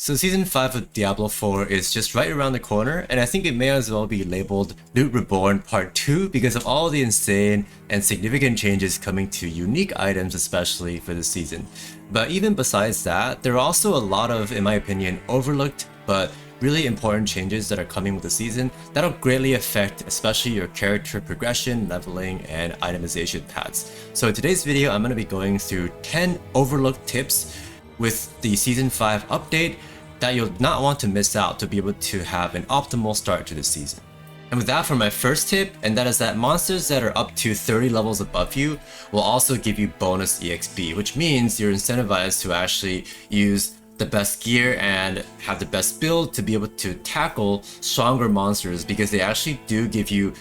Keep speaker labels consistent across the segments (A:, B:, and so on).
A: So Season 5 of Diablo 4 is just right around the corner, and I think it may as well be labeled Loot Reborn Part 2 because of all the insane and significant changes coming to unique items, especially for this season. But even besides that, there are also a lot of, in my opinion, overlooked but really important changes that are coming with the season that'll greatly affect especially your character progression, leveling, and itemization paths. So in today's video, I'm going to be going through 10 overlooked tips with the Season 5 update that you'll not want to miss out to be able to have an optimal start to the season. And with that for my first tip, and that is that monsters that are up to 30 levels above you will also give you bonus EXP, which means you're incentivized to actually use the best gear and have the best build to be able to tackle stronger monsters, because they actually do give you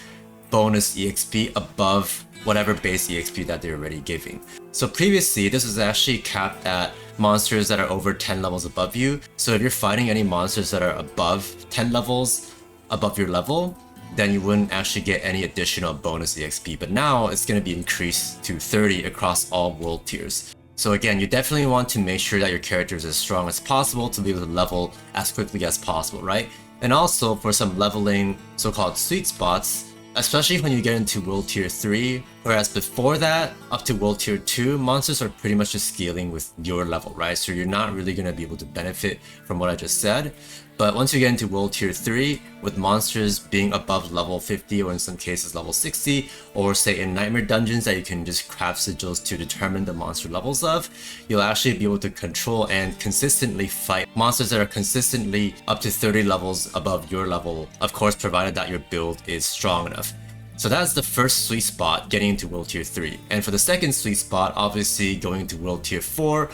A: bonus EXP above whatever base EXP that they're already giving. So previously, this was actually capped at monsters that are over 10 levels above you. So if you're fighting any monsters that are above 10 levels above your level, then you wouldn't actually get any additional bonus EXP. But now it's going to be increased to 30 across all world tiers. So again, you definitely want to make sure that your character is as strong as possible to be able to level as quickly as possible, right? And also for some leveling so-called sweet spots, especially when you get into World Tier 3, whereas before that, up to World Tier 2, monsters are pretty much just scaling with your level, right? So you're not really going to be able to benefit from what I just said. But once you get into World Tier 3, with monsters being above level 50 or in some cases level 60, or say in Nightmare Dungeons that you can just craft sigils to determine the monster levels of, you'll actually be able to control and consistently fight monsters that are consistently up to 30 levels above your level, of course provided that your build is strong enough. So that's the first sweet spot, getting into World Tier 3. And for the second sweet spot, obviously going to World Tier 4,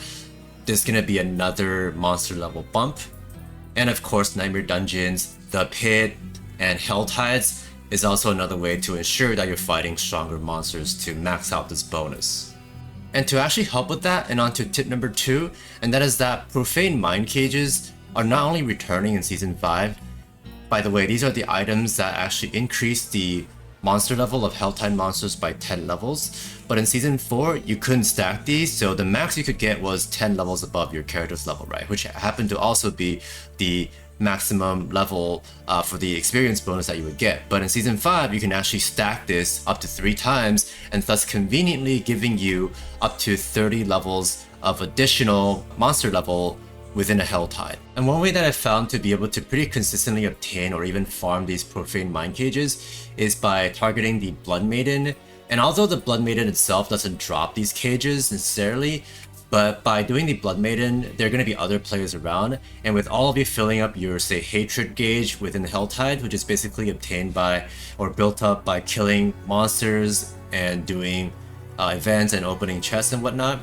A: there's gonna be another monster level bump. And of course, Nightmare Dungeons, the Pit, and Hell Tides is also another way to ensure that you're fighting stronger monsters to max out this bonus. And to actually help with that, and on to tip number 2, and that is that Profane Mind Cages are not only returning in Season 5, by the way, these are the items that actually increase the monster level of Helltide monsters by 10 levels, but in Season 4 you couldn't stack these, so the max you could get was 10 levels above your character's level, right? Which happened to also be the maximum level for the experience bonus that you would get. But in Season 5 you can actually stack this up to 3 times, and thus conveniently giving you up to 30 levels of additional monster level within a Helltide. And one way that I found to be able to pretty consistently obtain or even farm these Profane Mind Cages is by targeting the Blood Maiden. And although the Blood Maiden itself doesn't drop these cages necessarily, but by doing the Blood Maiden, there are going to be other players around, and with all of you filling up your, say, Hatred gauge within the Helltide, which is basically obtained by or built up by killing monsters and doing events and opening chests and whatnot.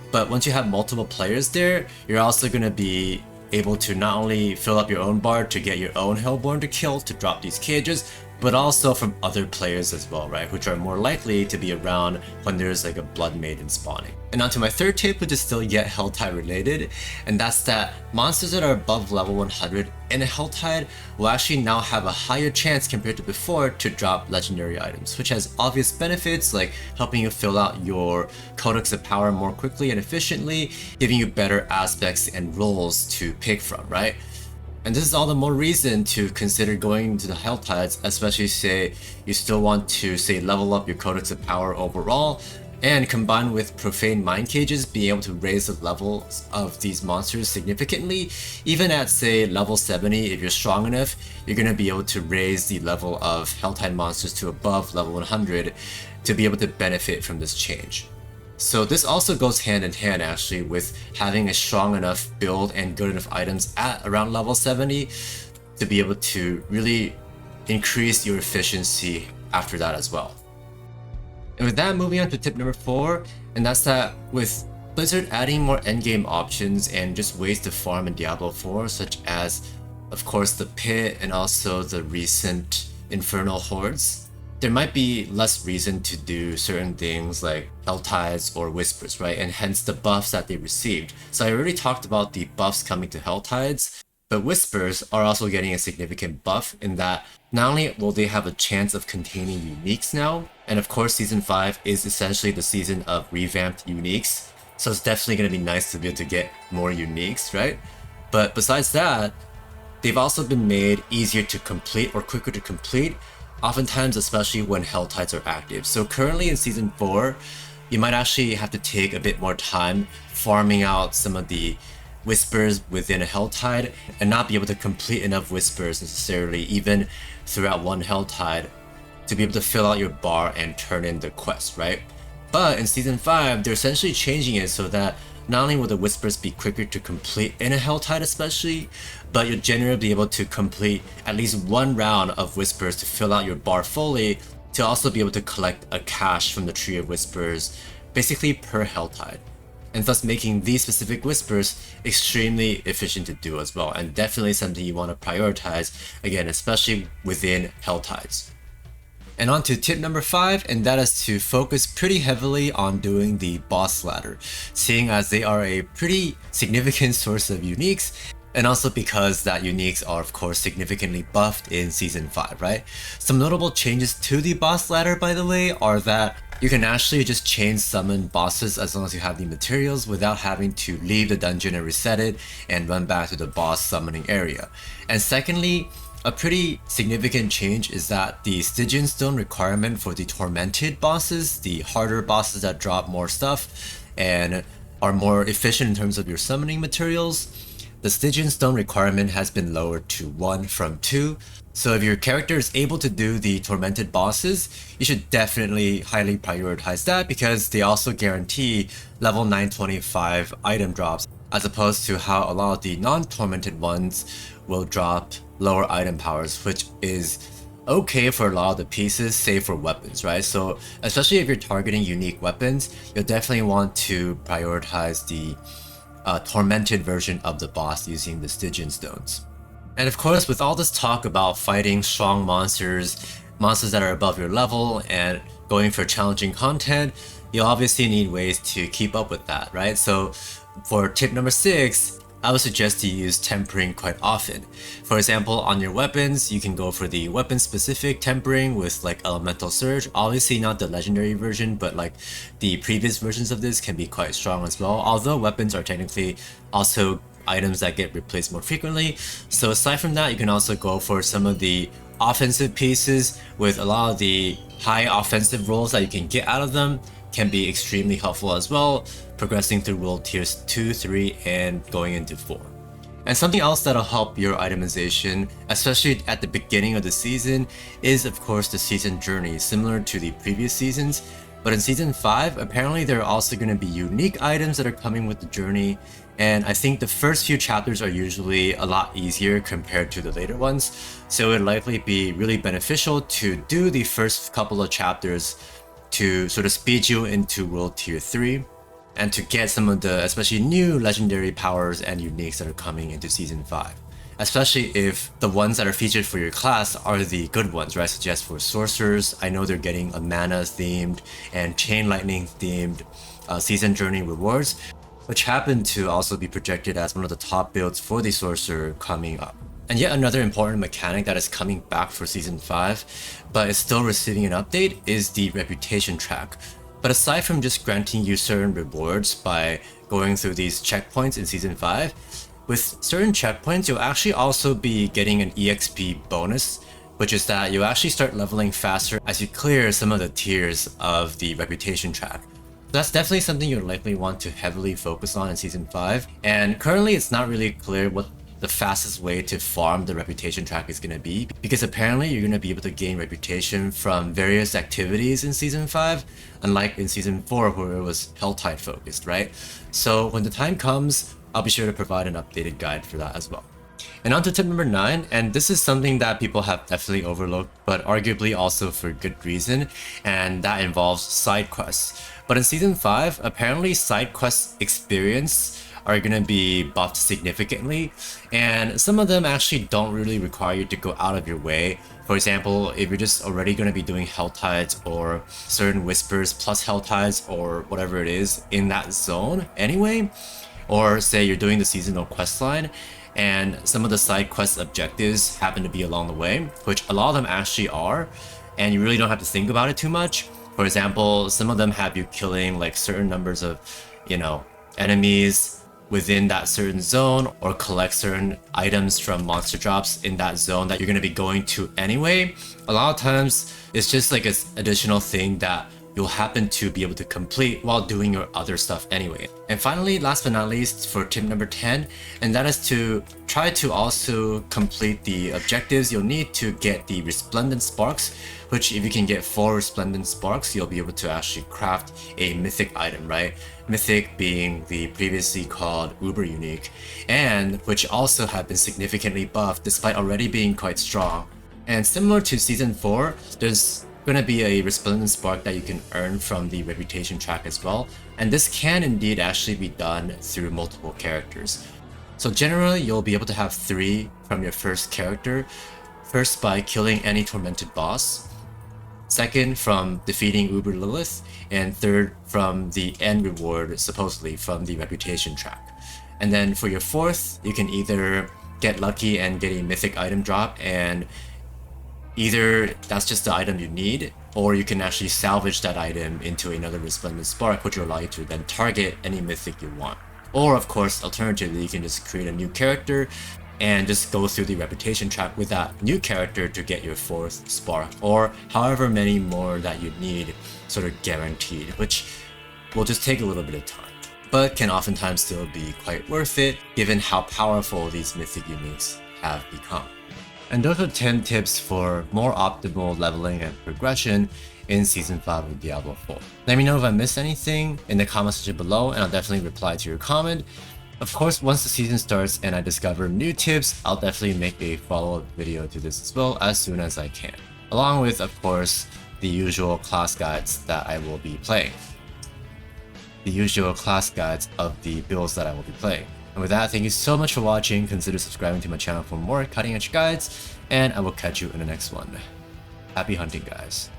A: But once you have multiple players there, you're also going to be able to not only fill up your own bar to get your own Hellborn to kill to drop these cages, but also from other players as well, right? Which are more likely to be around when there's like a Blood Maiden spawning. And on to my third tip, which is still yet Helltide related, and that's that monsters that are above level 100 in a Helltide will actually now have a higher chance compared to before to drop legendary items, which has obvious benefits like helping you fill out your Codex of Power more quickly and efficiently, giving you better aspects and roles to pick from, right? And this is all the more reason to consider going to the Helltides, especially say you still want to, say, level up your Codex of Power overall, and combined with Profane Mind Cages, being able to raise the levels of these monsters significantly. Even at, say, level 70, if you're strong enough, you're going to be able to raise the level of Helltide monsters to above level 100 to be able to benefit from this change. So this also goes hand in hand actually with having a strong enough build and good enough items at around level 70 to be able to really increase your efficiency after that as well. And with that, moving on to tip number 4, and that's that with Blizzard adding more endgame options and just ways to farm in Diablo 4, such as of course the Pit and also the recent Infernal Hordes, there might be less reason to do certain things like Helltides or Whispers, right? And hence the buffs that they received. So I already talked about the buffs coming to Helltides, but Whispers are also getting a significant buff in that not only will they have a chance of containing uniques now, and of course Season 5 is essentially the season of revamped uniques, so it's definitely going to be nice to be able to get more uniques, right? But besides that, they've also been made easier to complete or quicker to complete, oftentimes especially when Hell Tides are active. So currently in Season 4, you might actually have to take a bit more time farming out some of the whispers within a Hell Tide and not be able to complete enough whispers necessarily even throughout one Hell Tide to be able to fill out your bar and turn in the quest, right? But in Season 5, they're essentially changing it so that not only will the whispers be quicker to complete in a Hell Tide especially, but you'll generally be able to complete at least one round of whispers to fill out your bar fully, to also be able to collect a cache from the Tree of Whispers, basically per Hell Tide, and thus making these specific whispers extremely efficient to do as well, and definitely something you want to prioritize, again, especially within Hell Tides. And on to tip number 5, and that is to focus pretty heavily on doing the boss ladder, seeing as they are a pretty significant source of uniques, and also because that uniques are of course significantly buffed in Season 5, right? Some notable changes to the boss ladder, by the way, are that you can actually just chain summon bosses as long as you have the materials without having to leave the dungeon and reset it and run back to the boss summoning area. And secondly, a pretty significant change is that the Stygian Stone requirement for the tormented bosses, the harder bosses that drop more stuff and are more efficient in terms of your summoning materials, the Stygian Stone requirement has been lowered to 1 from 2. So if your character is able to do the tormented bosses, you should definitely highly prioritize that because they also guarantee level 925 item drops, as opposed to how a lot of the non-tormented ones will drop lower item powers, which is okay for a lot of the pieces, save for weapons, right? So especially if you're targeting unique weapons, you'll definitely want to prioritize the tormented version of the boss using the Stygian Stones. And of course, with all this talk about fighting strong monsters that are above your level and going for challenging content, you'll obviously need ways to keep up with that, right? So for tip number 6, I would suggest to use tempering quite often. For example, on your weapons, you can go for the weapon specific tempering with like Elemental Surge. Obviously not the legendary version, but like the previous versions of this can be quite strong as well. Although weapons are technically also items that get replaced more frequently. So aside from that, you can also go for some of the offensive pieces with a lot of the high offensive rolls that you can get out of them can be extremely helpful as well, progressing through world tiers 2, 3, and going into 4. And something else that'll help your itemization, especially at the beginning of the season, is of course the season journey, similar to the previous seasons. But in Season 5, apparently there are also going to be unique items that are coming with the journey, and I think the first few chapters are usually a lot easier compared to the later ones, so it would likely be really beneficial to do the first couple of chapters to sort of speed you into World Tier 3, and to get some of the especially new legendary powers and uniques that are coming into Season 5. Especially if the ones that are featured for your class are the good ones, right? Such as for sorcerers, I know they're getting a mana themed and chain lightning themed season journey rewards, which happen to also be projected as one of the top builds for the sorcerer coming up. And yet another important mechanic that is coming back for Season 5, but is still receiving an update, is the reputation track. But aside from just granting you certain rewards by going through these checkpoints in Season 5, with certain checkpoints, you'll actually also be getting an EXP bonus, which is that you'll actually start leveling faster as you clear some of the tiers of the reputation track. That's definitely something you'll likely want to heavily focus on in Season 5, and currently it's not really clear what the fastest way to farm the reputation track is going to be, because apparently you're going to be able to gain reputation from various activities in Season 5, unlike in Season 4 where it was Helltide focused, right? So when the time comes, I'll be sure to provide an updated guide for that as well. And on to tip number 9, and this is something that people have definitely overlooked, but arguably also for good reason, and that involves side quests. But in Season 5, apparently side quest experience are going to be buffed significantly, and some of them actually don't really require you to go out of your way. For example, if you're just already going to be doing Hell Tides or certain Whispers plus Hell Tides or whatever it is in that zone anyway, or say you're doing the seasonal quest line and some of the side quest objectives happen to be along the way, which a lot of them actually are, and you really don't have to think about it too much. For example, some of them have you killing like certain numbers of, enemies within that certain zone or collect certain items from monster drops in that zone that you're going to be going to anyway, a lot of times it's just like an additional thing that you'll happen to be able to complete while doing your other stuff anyway. And finally, last but not least, for tip number 10, and that is to try to also complete the objectives you'll need to get the resplendent sparks, which if you can get 4 resplendent sparks, you'll be able to actually craft a mythic item, right? Mythic being the previously called uber unique, and which also have been significantly buffed despite already being quite strong. And similar to season 4, there's gonna be a resplendent spark that you can earn from the reputation track as well, and this can indeed actually be done through multiple characters. So generally you'll be able to have 3 from your first character, first by killing any tormented boss, second from defeating Uber Lilith, and third from the end reward supposedly from the reputation track. And then for your fourth, you can either get lucky and get a mythic item drop, and either that's just the item you need, or you can actually salvage that item into another resplendent spark, which will allow you to then target any mythic you want. Or of course, alternatively, you can just create a new character and just go through the reputation track with that new character to get your 4th spark, or however many more that you need sort of guaranteed, which will just take a little bit of time, but can oftentimes still be quite worth it given how powerful these mythic uniques have become. And those are 10 tips for more optimal leveling and progression in Season 5 of Diablo 4. Let me know if I missed anything in the comment section below, and I'll definitely reply to your comment. Of course, once the season starts and I discover new tips, I'll definitely make a follow-up video to this as well as soon as I can. Along with, of course, the usual class guides that I will be playing. The usual class guides of the builds that I will be playing. And with that, thank you so much for watching. Consider subscribing to my channel for more cutting edge guides, and I will catch you in the next one. Happy hunting, guys.